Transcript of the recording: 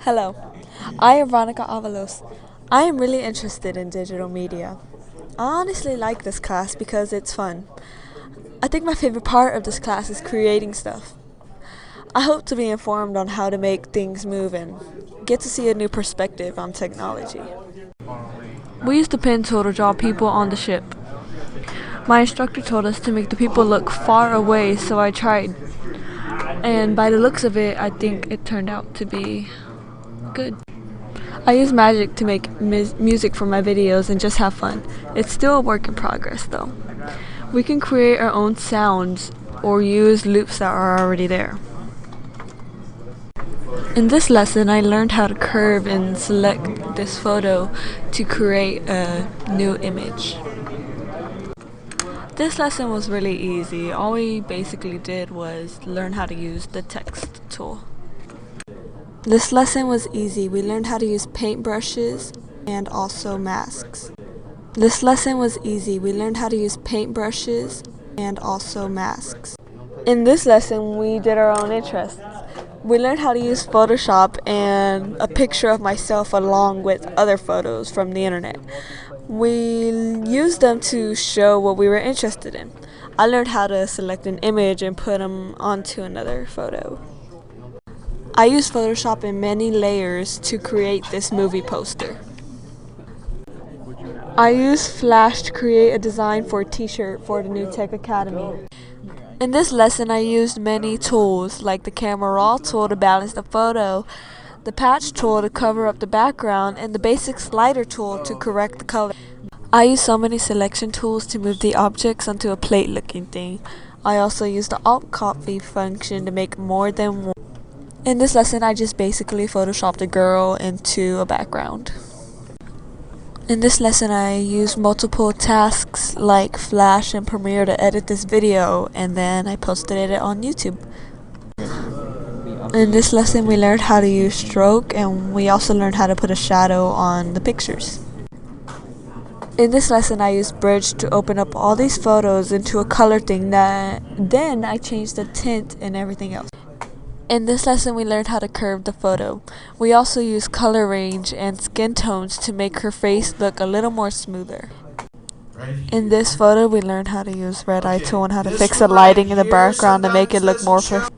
Hello, I am Veronica Avalos. I am really interested in digital media. I honestly like this class because it's fun. I think my favorite part of this class is creating stuff. I hope to be informed on how to make things move and get to see a new perspective on technology. We used the pen tool to draw people on the ship. My instructor told us to make the people look far away, so I tried. And by the looks of it, I think it turned out to be good. I use Magic to make music for my videos and just have fun. It's still a work in progress though. We can create our own sounds or use loops that are already there. In this lesson, I learned how to curve and select this photo to create a new image. This lesson was really easy. All we basically did was learn how to use the text tool. This lesson was easy. We learned how to use paintbrushes and also masks. This lesson was easy. We learned how to use paintbrushes and also masks. In this lesson, we did our own interests. We learned how to use Photoshop and a picture of myself along with other photos from the internet. We used them to show what we were interested in. I learned how to select an image and put them onto another photo. I used Photoshop in many layers to create this movie poster. I used Flash to create a design for a t-shirt for the New Tech Academy. In this lesson, I used many tools like the Camera Raw tool to balance the photo, the patch tool to cover up the background, and the basic slider tool to correct the color. I used so many selection tools to move the objects onto a plate looking thing. I also used the Alt Copy function to make more than one. In this lesson, I just basically photoshopped a girl into a background. In this lesson, I used multiple tasks like Flash and Premiere to edit this video, and then I posted it on YouTube. In this lesson, we learned how to use stroke, and we also learned how to put a shadow on the pictures. In this lesson, I used Bridge to open up all these photos into a color thing that then I changed the tint and everything else. In this lesson, we learned how to curve the photo. We also used color range and skin tones to make her face look a little more smoother. In this photo, we learned how to use Red Eye tool and how to fix the lighting in the background to make it look more professional.